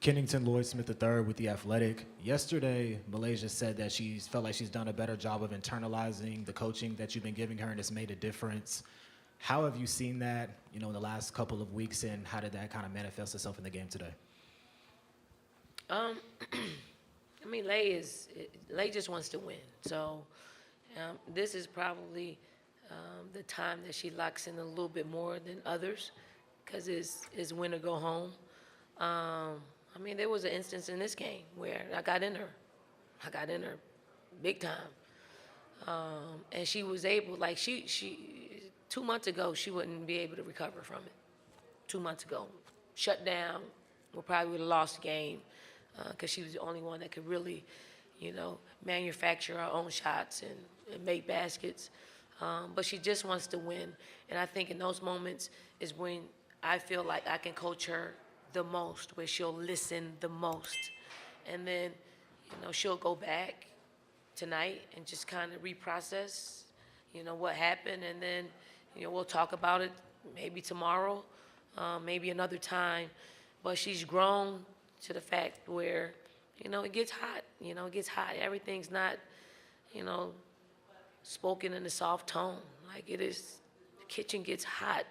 Kennington Lloyd-Smith III with The Athletic. Yesterday, MiLaysia said that she's felt like she's done a better job of internalizing the coaching that you've been giving her, and it's made a difference. How have you seen that, in the last couple of weeks, and how did that kind of manifest itself in the game today? I mean, Lay just wants to win. So this is probably the time that she locks in a little bit more than others, because it's win or go home. I mean, there was an instance in this game where I got in her big time. And she was able, like, she 2 months ago, she wouldn't be able to recover from it. 2 months ago, shut down, we probably would have lost the game, because she was the only one that could really, manufacture her own shots and make baskets. But she just wants to win. And I think in those moments is when I feel like I can coach her the most, where she'll listen the most. And then, she'll go back tonight and just kind of reprocess, what happened. And then, we'll talk about it maybe tomorrow, maybe another time. But she's grown to the fact where, it gets hot. It gets hot. Everything's not, spoken in a soft tone. Like it is, the kitchen gets hot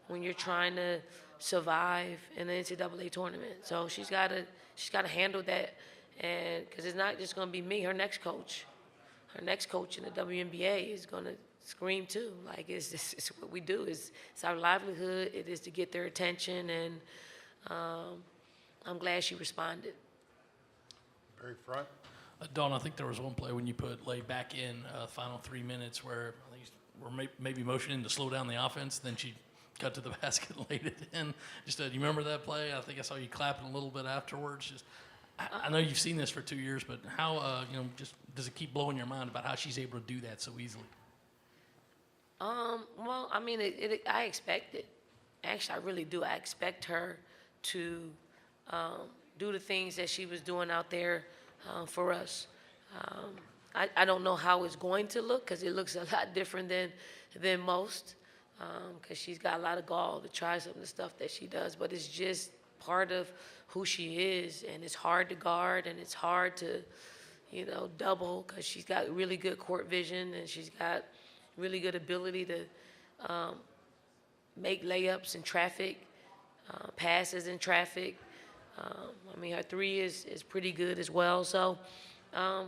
when you're trying to survive in the NCAA tournament. So she's got to handle that, and because it's not just going to be me. Her next coach in the WNBA is going to scream too. Like it's what we do. It's our livelihood. It is to get their attention, and I'm glad she responded. Very front. Dawn, I think there was one play when you put Lay back in final 3 minutes where we're maybe motioning to slow down the offense. Then she got to the basket and laid it in. Just do you remember that play? I think I saw you clapping a little bit afterwards. Just I know you've seen this for 2 years, but how just does it keep blowing your mind about how she's able to do that so easily? Well, I mean, I expect it. Actually, I really do. I expect her to do the things that she was doing out there for us. I don't know how it's going to look, because it looks a lot different than most, because she's got a lot of gall to try some of the stuff that she does, but it's just part of who she is, and it's hard to guard, and it's hard to, double, because she's got really good court vision, and she's got really good ability to make layups in traffic, passes in traffic. I mean, her three is pretty good as well. So I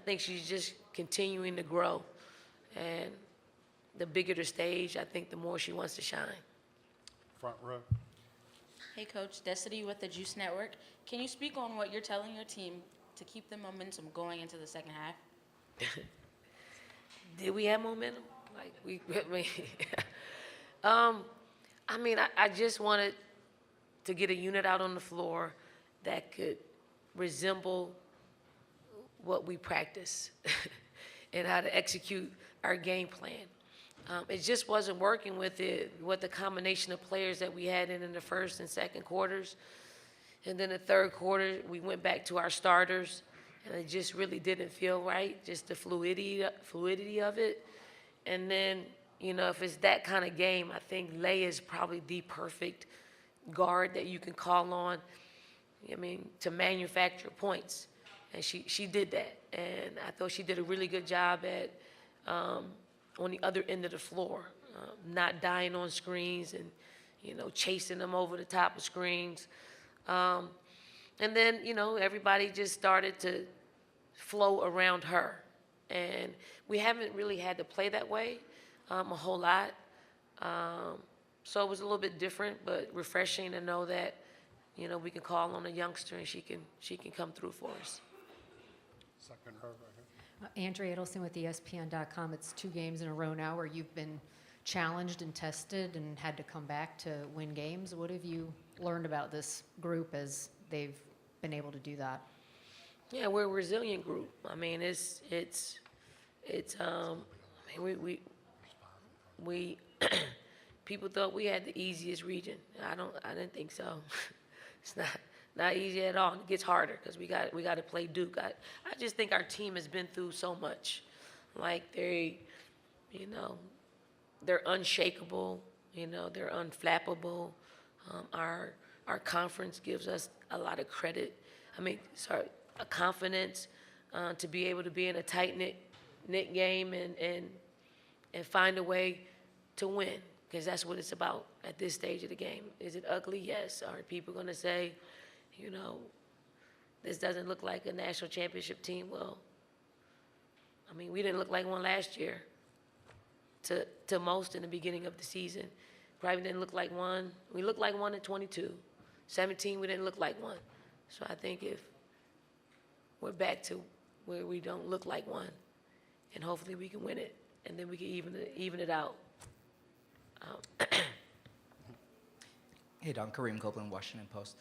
think she's just continuing to grow. And the bigger the stage, I think the more she wants to shine. Front row. Hey, Coach. Destiny with the Juice Network. Can you speak on what you're telling your team to keep the momentum going into the second half? Did we have momentum? I just wanted to get a unit out on the floor that could resemble what we practice and how to execute our game plan. It just wasn't working with the combination of players that we had in the first and second quarters. And then the third quarter, we went back to our starters, and it just really didn't feel right, just the fluidity of it. And then, if it's that kind of game, I think Lay is probably the perfect guard that you can call on, to manufacture points. And she did that. And I thought she did a really good job at on the other end of the floor, not dying on screens and, chasing them over the top of screens. And then, everybody just started to flow around her. And we haven't really had to play that way a whole lot. So it was a little bit different, but refreshing to know that, we can call on a youngster and she can come through for us. Second row right here. Andrea Edelson with ESPN.com. It's 2 games in a row now where you've been challenged and tested and had to come back to win games. What have you learned about this group as they've been able to do that? Yeah, we're a resilient group. I mean, we people thought we had the easiest region. I didn't think so. It's not easy at all. It gets harder because we got to play Duke. I just think our team has been through so much. Like they're unshakable. They're unflappable. Our our conference gives us a lot of credit. A confidence to be able to be in a tight-knit game and find a way to win, because that's what it's about at this stage of the game. Is it ugly? Yes. Are people going to say, this doesn't look like a national championship team? Well, we didn't look like one last year to most in the beginning of the season. Probably didn't look like one. We looked like one in 22. 17, we didn't look like one. So I think if we're back to where we don't look like one, and hopefully we can win it, and then we can even it out. Hey, Don, Kareem Copeland, Washington Post.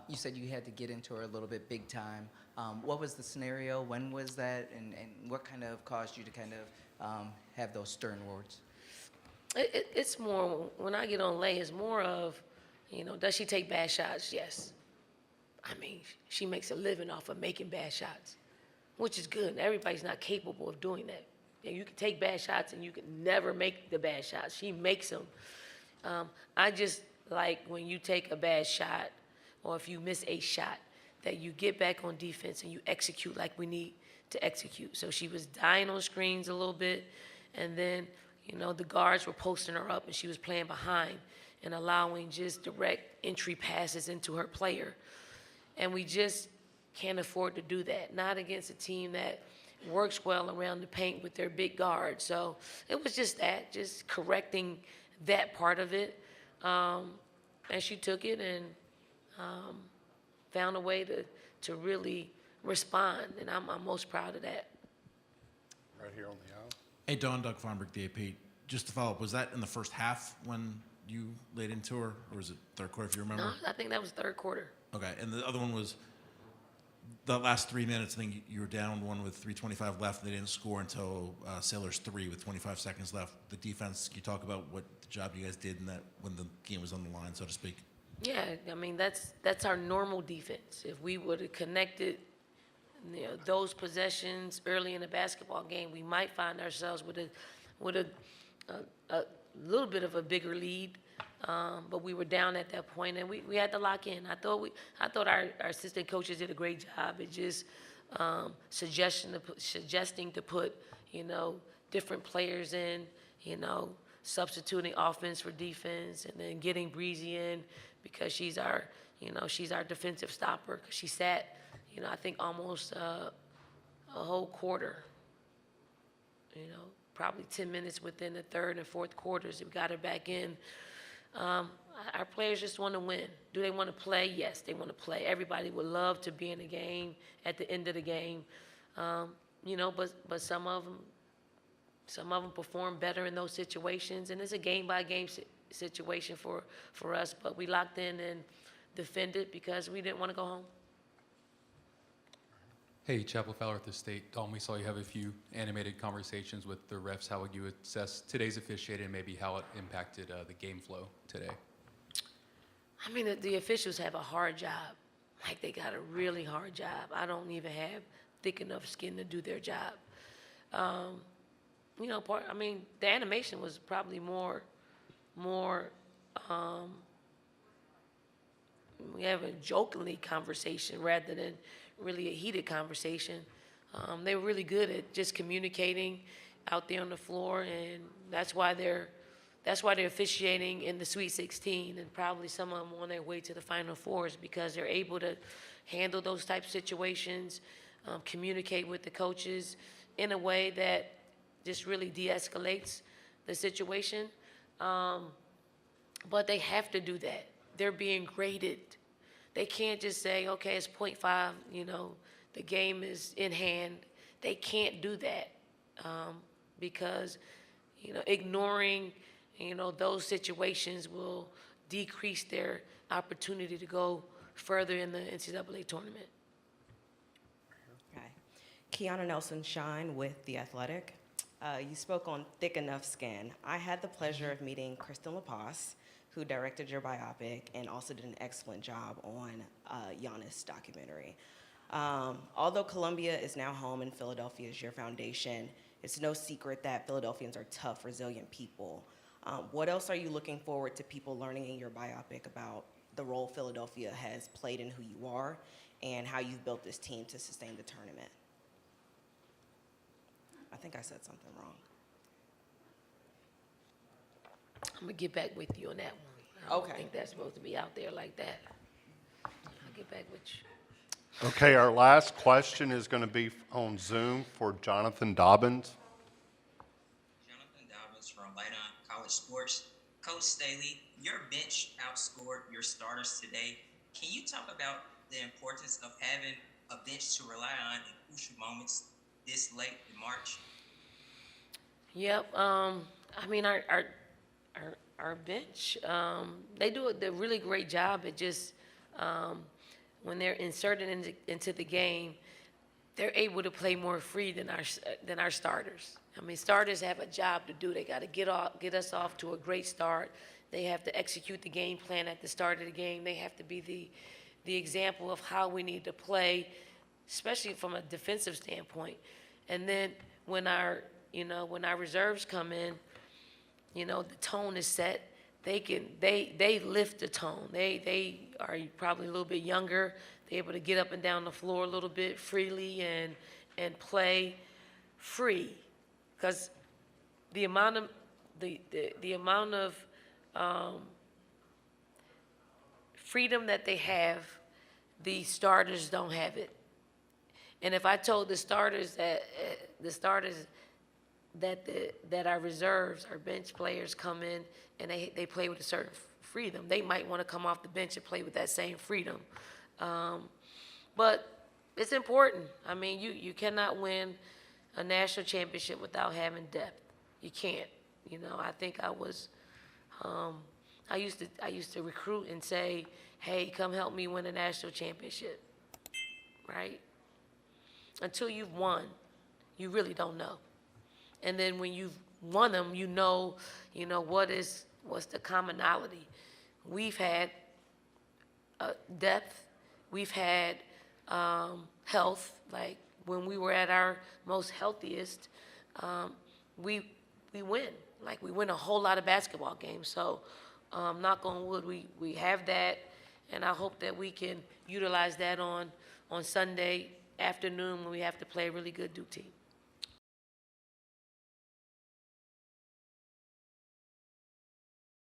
You said you had to get into her a little bit big time. What was the scenario? When was that? And what kind of caused you to kind of have those stern words? It's more, when I get on Lay, it's more of, does she take bad shots? Yes. She makes a living off of making bad shots, which is good. Everybody's not capable of doing that. You can take bad shots and you can never make the bad shots. She makes them. I just like when you take a bad shot, or if you miss a shot, that you get back on defense and you execute like we need to execute. So she was dying on screens a little bit, and then, the guards were posting her up and she was playing behind and allowing just direct entry passes into her player. And we just can't afford to do that, not against a team that works well around the paint with their big guards. So it was just that, just correcting that part of it. And she took it and found a way to really respond, and I'm most proud of that. Right here on the aisle. Hey, Dawn, Doug Feinberg, the AP. Just to follow up, was that in the first half when you laid into her, or was it third quarter, if you remember? No, I think that was third quarter. Okay, and the other one was the last 3 minutes. I think you were down one with 3:25 left. They didn't score until Sailors 3 with 25 seconds left. The defense, can you talk about what the job you guys did in that when the game was on the line, so to speak? Yeah, that's our normal defense. If we would have connected those possessions early in the basketball game, we might find ourselves with a little bit of a bigger lead. But we were down at that point, and we had to lock in. I thought our assistant coaches did a great job at just suggesting to put different players in, substituting offense for defense, and then getting Breezy in because she's our defensive stopper. 'Cause she sat, I think almost a whole quarter. Probably 10 minutes within the third and fourth quarters. We got her back in. Our players just want to win. Do they want to play? Yes, they want to play. Everybody would love to be in a game at the end of the game, but some of them perform better in those situations, and it's a game-by-game situation for us. But we locked in and defended because we didn't want to go home. Hey, Chapel Fowler at the State. Dawn, we saw you have a few animated conversations with the refs. How would you assess today's officiating and maybe how it impacted the game flow today? The officials have a hard job. They got a really hard job. I don't even have thick enough skin to do their job. The animation was probably more. We have a jokingly conversation rather than really a heated conversation. They were really good at just communicating out there on the floor, and that's why they're officiating in the Sweet 16, and probably some of them on their way to the Final Fours, because they're able to handle those type of situations, communicate with the coaches in a way that just really de-escalates the situation. But they have to do that. They're being graded. They can't just say, okay, it's 0.5, the game is in hand. They can't do that because, ignoring, those situations will decrease their opportunity to go further in the NCAA tournament. Hi. Kiana Nelson-Shine with The Athletic. You spoke on thick enough skin. I had the pleasure of meeting Kristen LaPaz, who directed your biopic and also did an excellent job on Giannis' documentary. Although Columbia is now home and Philadelphia is your foundation, it's no secret that Philadelphians are tough, resilient people. What else are you looking forward to people learning in your biopic about the role Philadelphia has played in who you are and how you've built this team to sustain the tournament. I think I said something wrong. I'm gonna get back with you on that one. I don't Okay. think that's supposed to be out there like that. I'll get back with you. Okay, our last question is going to be on Zoom for Jonathan Dobbins. Jonathan Dobbins from Light On College Sports. Coach Staley, your bench outscored your starters today. Can you talk about the importance of having a bench to rely on in crucial moments this late in March? Yep. I mean, our bench, they do a really great job at just when they're inserted into the game, they're able to play more free than our starters. I mean, starters have a job to do. They got to get us off to a great start. They have to execute the game plan at the start of the game. They have to be the example of how we need to play, especially from a defensive standpoint. And then when our reserves come in, the tone is set. They lift the tone. They are probably a little bit younger. They're able to get up and down the floor a little bit freely and play free, because the amount of freedom that they have, the starters don't have it. And if I told the starters that our reserves, our bench players come in and they play with a certain freedom, they might want to come off the bench and play with that same freedom. But it's important. I mean, you cannot win a national championship without having depth. You can't. I think I used to recruit and say, hey, come help me win a national championship, right? Until you've won, you really don't know. And then when you've won them, what's the commonality. We've had depth, we've had health. Like when we were at our most healthiest, we win. Like we win a whole lot of basketball games. So knock on wood, we have that, and I hope that we can utilize that on Sunday afternoon when we have to play a really good Duke team.